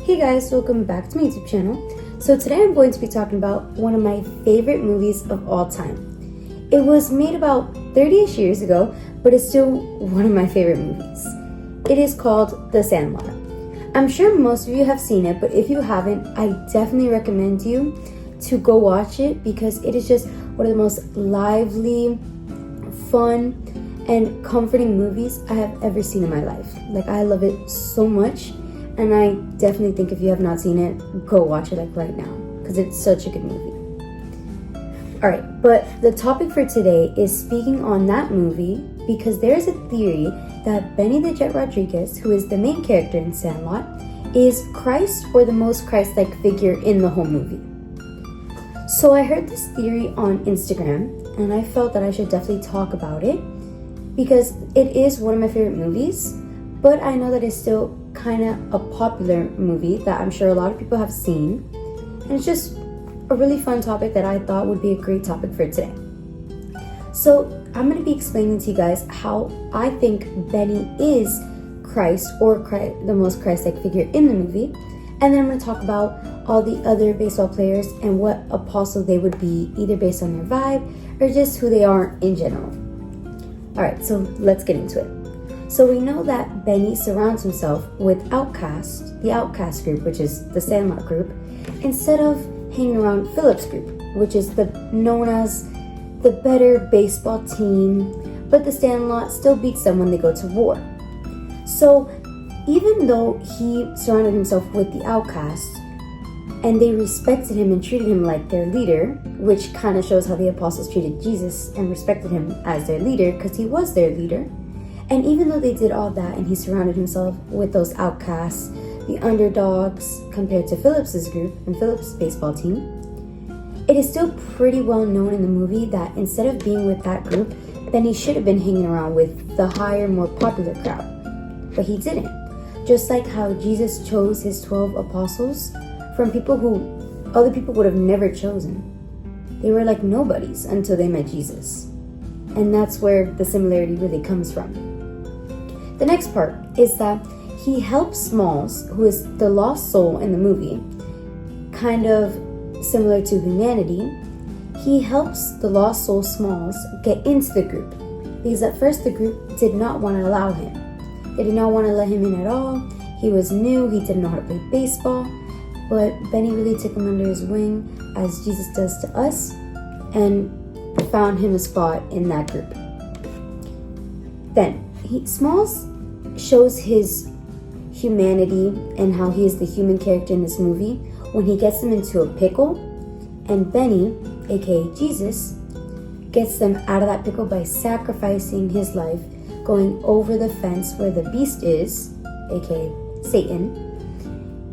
Hey guys, welcome back to my YouTube channel. So today I'm going to be talking about one of my favorite movies of all time. It was made about 30-ish years ago, but it's still one of my favorite movies. It is called The Sandlot. I'm sure most of you have seen it, but if you haven't, I definitely recommend you to go watch it because it is just one of the most lively, fun, and comforting movies I have ever seen in my life. Like, I love it so much. And I definitely think if you have not seen it, go watch it right now because it's such a good movie. Alright, but the topic for today is speaking on that movie because there's a theory that Benny the Jet Rodriguez, who is the main character in Sandlot, is Christ or the most Christ-like figure in the whole movie. So I heard this theory on Instagram and I felt that I should definitely talk about it because it is one of my favorite movies, but I know that it's still kind of a popular movie that I'm sure a lot of people have seen, and it's just a really fun topic that I thought would be a great topic for today. So I'm going to be explaining to you guys how I think Benny is Christ or the most Christ-like figure in the movie, and then I'm going to talk about all the other baseball players and what apostle they would be, either based on their vibe or just who they are in general. Alright, so let's get into it. So we know that Benny surrounds himself with outcasts, the outcast group, which is the Sandlot group, instead of hanging around Philip's group, which is known as the better baseball team, but the Sandlot still beats them when they go to war. So even though he surrounded himself with the outcasts, and they respected him and treated him like their leader, which kind of shows how the apostles treated Jesus and respected him as their leader because he was their leader. And even though they did all that and he surrounded himself with those outcasts, the underdogs compared to Phillips's group and Philip's baseball team, it is still pretty well known in the movie that instead of being with that group, Benny should have been hanging around with the higher, more popular crowd. But he didn't. Just like how Jesus chose his 12 apostles from people who other people would have never chosen. They were like nobodies until they met Jesus. And that's where the similarity really comes from. The next part is that he helps Smalls, who is the lost soul in the movie, kind of similar to humanity. He helps the lost soul Smalls get into the group because at first the group did not want to allow him. They did not want to let him in at all. He was new, he didn't know how to play baseball, but Benny really took him under his wing as Jesus does to us and found him a spot in that group. Then Smalls shows his humanity and how he is the human character in this movie when he gets them into a pickle, and Benny, aka Jesus, gets them out of that pickle by sacrificing his life, going over the fence where the beast is, aka Satan,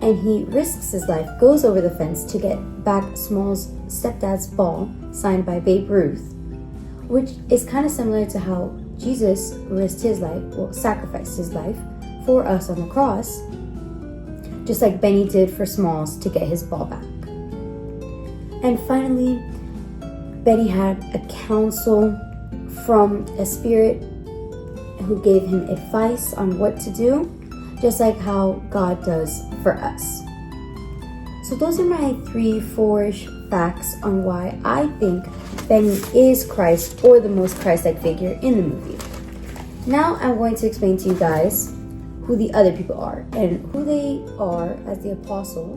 and he risks his life, goes over the fence to get back Smalls' stepdad's ball signed by Babe Ruth, which is kind of similar to how Jesus risked his life, sacrificed his life for us on the cross, just like Benny did for Smalls to get his ball back. And finally, Benny had a counsel from a spirit who gave him advice on what to do, just like how God does for us. So those are my 4-ish facts on why I think Benny is Christ or the most Christ-like figure in the movie. Now I'm going to explain to you guys who the other people are and who they are as the apostle,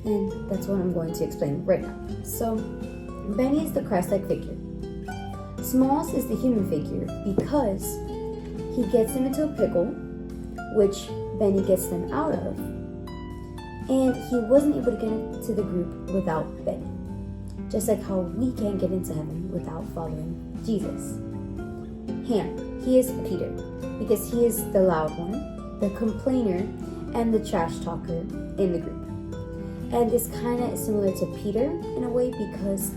and that's what I'm going to explain right now. So Benny is the Christ-like figure. Smalls is the human figure because he gets them into a pickle, which Benny gets them out of, and he wasn't able to get into the group without Benny. Just like how we can't get into heaven without following Jesus. Ham, he is Peter, because he is the loud one, the complainer, and the trash talker in the group. And this kind of is similar to Peter in a way because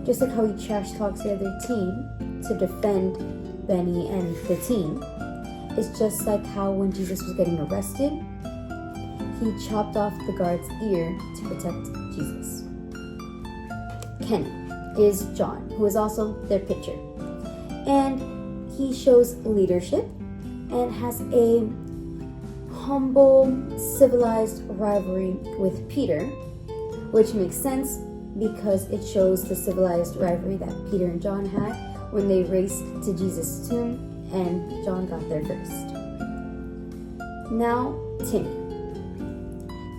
just like how he trash talks the other team to defend Benny and the team, it's just like how when Jesus was getting arrested, he chopped off the guard's ear to protect Jesus. Kenny is John, who is also their pitcher. And he shows leadership and has a humble, civilized rivalry with Peter, which makes sense because it shows the civilized rivalry that Peter and John had when they raced to Jesus' tomb and John got there first. Now, Timmy.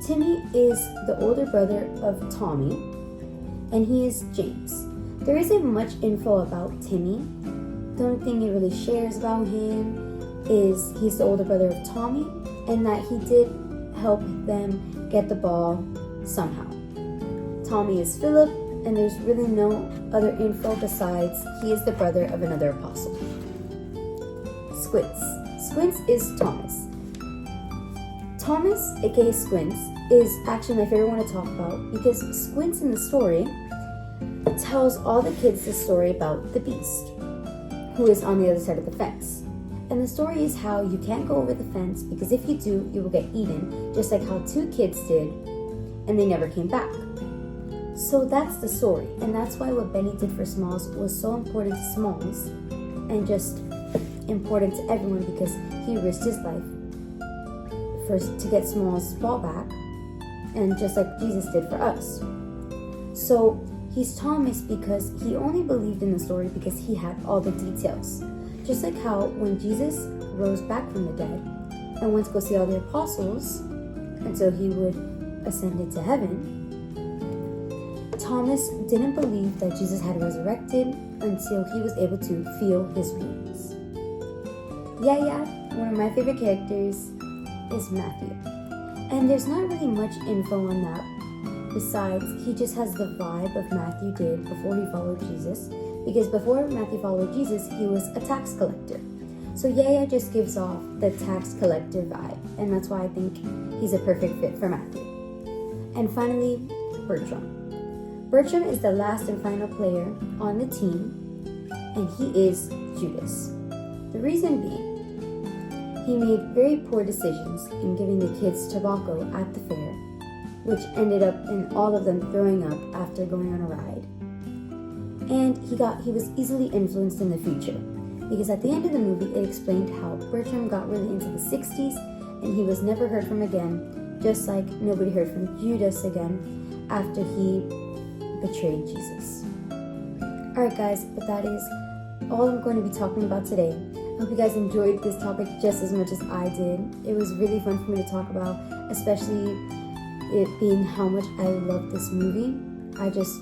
Timmy is the older brother of Tommy, and he is James. There isn't much info about Timmy. The only thing it really shares about him is he's the older brother of Tommy, and that he did help them get the ball somehow. Tommy is Philip, and there's really no other info besides he is the brother of another apostle. Squints. Squints is Thomas. Thomas, aka Squints, is actually my favorite one to talk about because Squints in the story tells all the kids the story about the beast, who is on the other side of the fence. And the story is how you can't go over the fence because if you do, you will get eaten, just like how 2 kids did, and they never came back. So that's the story, and that's why what Benny did for Smalls was so important to Smalls, and just important to everyone because he risked his life to get Smalls' ball back, and just like Jesus did for us. So he's Thomas because he only believed in the story because he had all the details. Just like how when Jesus rose back from the dead and went to go see all the apostles until he would ascend into heaven, Thomas didn't believe that Jesus had resurrected until he was able to feel his wounds. Yeah, one of my favorite characters is Matthew. And there's not really much info on that besides he just has the vibe of Matthew did before he followed Jesus, because before Matthew followed Jesus, he was a tax collector. So Yaya just gives off the tax collector vibe, and that's why I think he's a perfect fit for Matthew. And finally, Bertram. Bertram is the last and final player on the team, and he is Judas. The reason being, he made very poor decisions in giving the kids tobacco at the fair, which ended up in all of them throwing up after going on a ride. And he was easily influenced in the future, because at the end of the movie it explained how Bertram got really into the 60s and he was never heard from again, just like nobody heard from Judas again after he betrayed Jesus. Alright guys, but that is all I'm going to be talking about today. I hope you guys enjoyed this topic just as much as I did. It was really fun for me to talk about, especially it being how much I love this movie. I just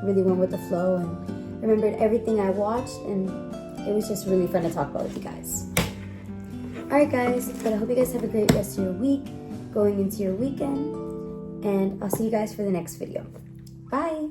really went with the flow and remembered everything I watched, and it was just really fun to talk about with you guys. Alright guys, but I hope you guys have a great rest of your week, going into your weekend, and I'll see you guys for the next video. Bye!